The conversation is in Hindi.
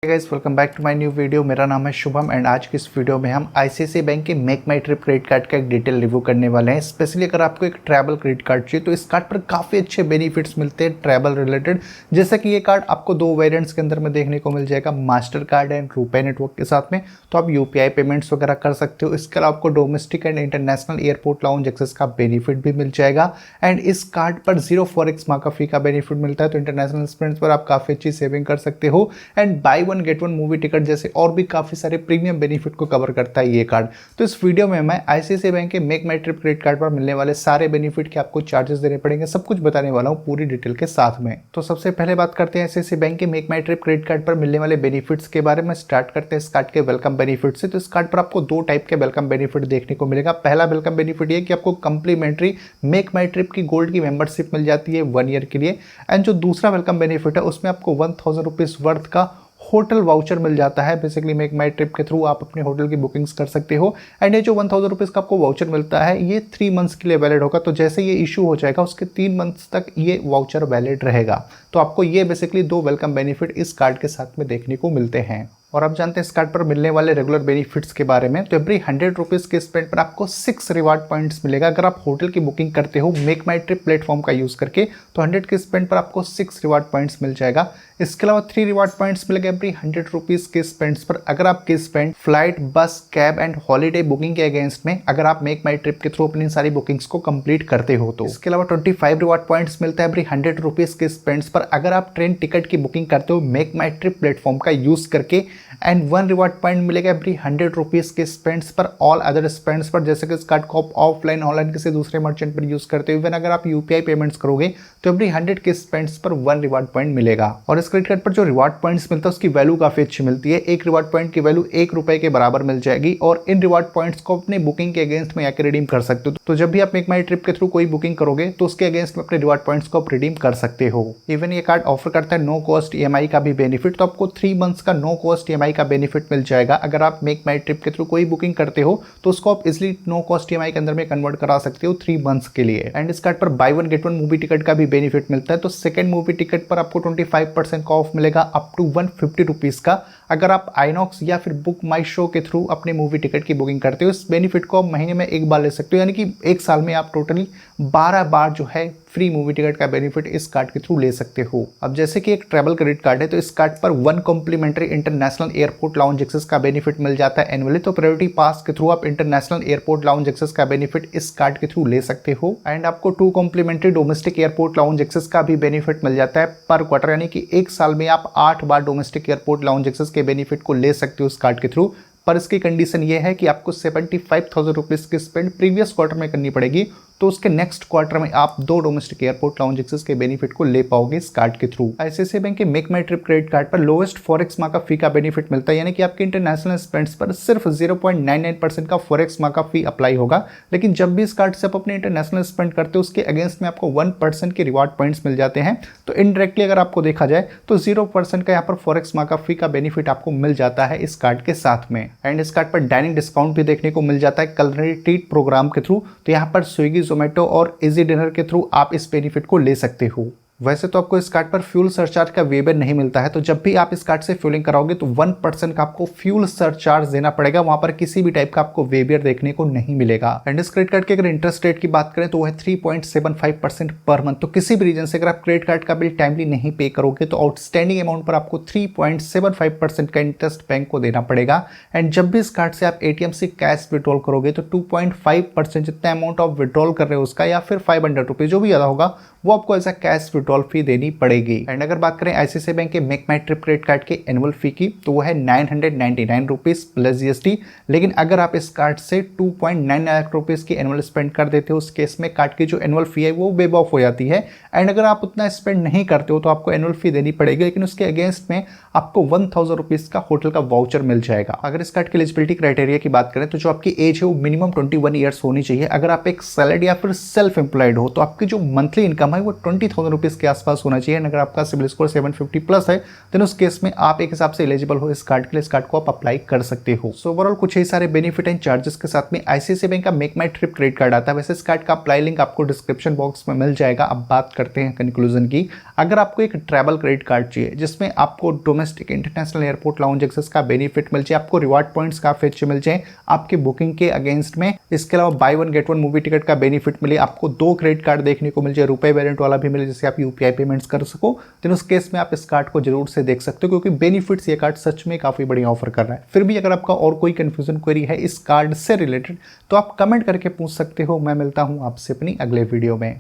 Guys welcome back to my new video. मेरा नाम है शुभम एंड आज की इस वीडियो में हम आईसीआईसीआई बैंक के मेक माई ट्रिप क्रेडिट कार्ड का एक डिटेल रिव्यू करने वाले हैं। स्पेशली अगर आपको एक ट्रैवल क्रेडिट कार्ड चाहिए तो इस कार्ड पर काफ़ी अच्छे बेनिफिट्स मिलते हैं ट्रैवल रिलेटेड। जैसे कि ये कार्ड आपको दो वेरिएंट्स के अंदर में देखने को मिल जाएगा, master card and RuPay network के साथ में। तो आप यूपीआई पेमेंट्स वगैरह कर सकते हो। इसके अलावा आपको domestic and international airport lounge access का बेनिफिट भी मिल जाएगा एंड इस कार्ड पर 0 फॉरेक्स मार्क फी का बेनिफिट मिलता है। तो इंटरनेशनल स्पेंड्स पर आप काफ़ी अच्छी सेविंग कर सकते हो and by one get one movie ticket जैसे और भी काफी सारे प्रीमियम बेनिफिट को कवर करता है ये कार्ड। तो इस वीडियो में मैं आईसीआईसीआई बैंक के मेक माई ट्रिप क्रेडिट कार्ड पर मिलने वाले सारे बेनिफिट के आपको चार्जेस देने पड़ेंगे, सब कुछ बताने वाला हूं पूरी डिटेल के साथ में। तो सबसे पहले बात करते हैं आईसीआईसीआई बैंक के मेक माई ट्रिप क्रेडिट कार्ड पर मिलने वाले बेनिफिट्स के बारे में। स्टार्ट करते हैं इस कार्ड के वेलकम बेनिफिट से। तो इस कार्ड पर आपको दो टाइप के वेलकम बेनिफिट देखने को मिलेगा। पहला वेलकम बेनिफिट ये कि आपको कंप्लीमेंट्री मेक माई ट्रिप की गोल्ड की मेंबरशिप मिल जाती है 1 ईयर के लिए एंड जो दूसरा वेलकम बेनिफिट है उसमें आपको 1000 रुपीज वर्थ का होटल वाउचर मिल जाता है। बेसिकली मेक माई ट्रिप के थ्रू आप अपने होटल की बुकिंग्स कर सकते हो एंड ये जो 1000 रुपीज़ का आपको वाउचर मिलता है ये 3 मंथ्स के लिए वैलिड होगा। तो जैसे ये इशू हो जाएगा उसके 3 मंथ्स तक ये वाउचर वैलिड रहेगा। तो आपको ये बेसिकली दो वेलकम बेनिफिट इस कार्ड के साथ में देखने को मिलते हैं। और आप जानते हैं इस कार्ड पर मिलने वाले रेगुलर बेनिफिट्स के बारे में। तो एवरी 100 रुपीज़ के स्पेंड पर आपको 6 रिवार्ड पॉइंट्स मिलेगा। अगर आप होटल की बुकिंग करते हो मेक माई ट्रिप प्लेटफॉर्म का यूज़ करके तो 100 के स्पेंड पर आपको 6 रिवार्ड पॉइंट्स मिल जाएगा। इसके अलावा 3 रिवार्ड पॉइंट्स मिलेगा एवरी 100 रुपीज़ के स्पेंड्स पर अगर आपके स्पेंड फ्लाइट, बस, कैब एंड हॉलीडे बुकिंग के अगेंस्ट में अगर आप मेक माई ट्रिप के थ्रू अपनी सारी बुकिंग्स को कंप्लीट करते हो तो। इसके अलावा 25 रिवार्ड पॉइंट्स मिलता है एवरी 100 रुपीज़ के स्पेंड्स पर अगर आप ट्रेन टिकट की बुकिंग करते हो मेक माई ट्रिप प्लेटफॉर्म का यूज़ करके एंड 1 रिवार्ड पॉइंट मिलेगा एवरी 100 रुपीज़ के स्पेंड्स पर ऑल अदर स्पेंड्स पर। जैसे कि इस कार्ड को आप ऑफलाइन ऑनलाइन किसी दूसरे मर्चेंट पर यूज़ करते हो, इवन अगर आप यूपीआई पेमेंट्स करोगे तो एवरी 100 के स्पेंड्स पर 1 रिवार्ड पॉइंट मिलेगा। और इस क्रेडिट कार्ड पर जो रिवार्ड पॉइंट्स मिलता है उसकी वैल्यू काफ़ी अच्छी मिलती है। एक रिवार्ड पॉइंट की वैल्यू 1 रुपए के बराबर मिल जाएगी और इन रिवार्ड पॉइंट्स को अपने बुकिंग के अगेंस्ट में आकर रिडीम कर सकते हो। तो जब भी आप मेक माई ट्रिप के थ्रू कोई बुकिंग करोगे तो उसके अगेंस्ट में अपने रिवार्ड पॉइंट्स को आप रिडीम कर सकते हो। इवन ये कार्ड ऑफर करता है नो कॉस्ट ईएमआई का भी बेनिफिट। तो आपको 3 मंथ्स का नो कॉस्ट ईएमआई का बेनिफिट मिल जाएगा। अगर आप मेक माई ट्रिप के थ्रू कोई बुकिंग करते हो तो उसको आप इजिली नो कॉस्ट ईएमआई के अंदर में कन्वर्ट करा सकते हो 3 मंथ्स के लिए। एंड इस कार्ड पर by one get one movie ticket का भी बेनिफिट मिलता है। तो सेकंड मूवी टिकट पर आपको 25% का ऑफ मिलेगा अप टू 150 रुपीज़ का अगर आप आइनॉक्स या फिर बुक माई शो के थ्रू अपने मूवी टिकट की बुकिंग करते हो। इस बेनिफिट को आप महीने में एक बार ले सकते हो, यानी कि एक साल में आप टोटली 12 बार जो है फ्री मूवी टिकट का बेनिफिट इस कार्ड के थ्रू ले सकते हो। अब जैसे कि एक ट्रैवल क्रेडिट कार्ड है तो इस कार्ड पर 1 complimentary international airport lounge access का बेनिफिट मिल जाता है एनुअली। तो प्रायोरिटी पास के थ्रू आप इंटरनेशनल एयरपोर्ट लाउंज एक्सेस का बेनिफिट इस कार्ड के थ्रू ले सकते हो एंड आपको 2 complimentary domestic airport lounge access का भी बेनिफिट मिल जाता है पर क्वार्टर, यानी कि एक साल में आप 8 बार डोमेस्टिक एयरपोर्ट लाउंज एक्सेस के बेनिफिट को ले सकते हो इस कार्ड के थ्रू। पर इसकी कंडीशन ये है कि आपको 75,000 रुपीज़ की स्पेंड प्रीवियस क्वार्टर में करनी पड़ेगी। तो उसके नेक्स्ट क्वार्टर में आप 2 डोमेस्टिक एयरपोर्ट लाउंज एक्सेस के बेनिफिट को ले पाओगे इस कार्ड के थ्रू। आईसीआईसीआई बैंक के मेक माई ट्रिप क्रेडिट कार्ड पर लोएस्ट फॉरेक्स मार्क फी का बेनिफिट मिलता है, यानी कि आपके इंटरनेशनल स्पेंड्स पर सिर्फ 0.99% का फॉरेक्स मार्क फी अप्लाई होगा। लेकिन जब भी इस कार्ड से आप अपने इंटरनेशनल स्पेंड करते हो उसके अगेंस्ट में आपको 1% के रिवार्ड पॉइंट्स मिल जाते हैं। तो इनडायरेक्टली अगर आपको देखा जाए तो 0% का यहाँ पर फॉरेक्स मार्क फी का बेनिफिट आपको मिल जाता है इस कार्ड के साथ में। एंड इस कार्ड पर डाइनिंग डिस्काउंट भी देखने को मिल जाता है कलनरी ट्रीट प्रोग्राम के थ्रू। तो यहाँ पर स्विगी, जोमेटो और इजी डिनर के थ्रू आप इस बेनिफिट को ले सकते हो। वैसे तो आपको इस कार्ड पर फ्यूल सरचार्ज का वेबर नहीं मिलता है। तो जब भी आप इस कार्ड से फ्यूलिंग कराओगे तो 1% का आपको फ्यूल सरचार्ज देना पड़ेगा। वहां पर किसी भी टाइप का आपको वेबर देखने को नहीं मिलेगा। एंड इस क्रेडिट कार्ड के अगर इंटरेस्ट रेट की बात करें तो वो है 3.75% पर मंथ। तो किसी भी रीजन से अगर आप क्रेडिट कार्ड का बिल टाइमली नहीं पे करोगे तो आउटस्टैंडिंग अमाउंट पर आपको 3.75% का इंटरेस्ट बैंक को देना पड़ेगा। एंड जब भी इस कार्ड से आप एटीएम से कैश विड्रॉल करोगे तो 2.5% जितना अमाउंट आप विड्रॉल कर रहे हो उसका या फिर 500 रुपीज जो भी ज़्यादा होगा वो आपको एज अ कैश विड्रॉल फी देनी पड़ेगी। एंड अगर बात करें आईसीआईसीआई बैंक के मेक माई ट्रिप क्रेडिट कार्ड के एनुअल फी की तो वो है 999 रुपीज़ प्लस जीएसटी। लेकिन अगर आप इस कार्ड से 2.9 लाख रुपीज़ की एनुअल स्पेंड कर देते हो उस केस में कार्ड की जो एनुअल फी है वो वेव ऑफ हो जाती है। एंड अगर आप उतना स्पेंड नहीं करते हो तो आपको एनुअल फी देनी पड़ेगी, लेकिन उसके अगेंस्ट में आपको 1000 रुपीज़ का होटल का वाउचर मिल जाएगा। अगर इस कार्ड की एलिजिबिलिटी क्राइटेरिया की बात करें तो जो आपकी एज है वो मिनिमम 21 ईयर्स होनी चाहिए। अगर आप एक सैलरी या फिर सेल्फ एम्प्लॉयड हो तो आपकी जो मंथली इनकम है वो 20,000 रुपीज़ 720 के आसपास होना चाहिए। अगर आपका सिविल स्कोर 750 प्लस है देन उस केस में आप एक हिसाब से एलिजिबल हो इस कार्ड के लिए, इस कार्ड को आप अप्लाई कर सकते हो। सो ओवरऑल कुछ ही सारे बेनिफिट एंड चार्जेस के साथ में आईसीआईसीआई बैंक का मेक माई ट्रिप क्रेडिट कार्ड आता है। वैसे इस कार्ड का अप्लाई लिंक आपको डिस्क्रिप्शन बॉक्स में मिल जाएगा। अब बात करते हैं कंक्लूजन की। अगर आपको एक ट्रैवल क्रेडिट कार्ड चाहिए जिसमें आपको domestic international airport lounge access का बेनिफिट मिल जाए, आपको रिवार्ड पॉइंट्स काफी अच्छे मिल जाए आपकी बुकिंग के अगेंस्ट में, इसके अलावा by one get one movie ticket का बेनिफिट मिले, आपको 2 क्रेडिट कार्ड देखने को मिल जाए, रुपए वेरिएंट वाला भी मिले जिससे आप यूपीआई पेमेंट्स कर सको, तो उस केस में आप इस कार्ड को जरूर से देख सकते हो क्योंकि बेनिफिट्स ये कार्ड सच में काफी बढ़िया ऑफर कर रहा है। फिर भी अगर आपका और कोई कंफ्यूजन क्वेरी है इस कार्ड से रिलेटेड तो आप कमेंट करके पूछ सकते हो। मैं मिलता हूं आपसे अपनी अगले वीडियो में।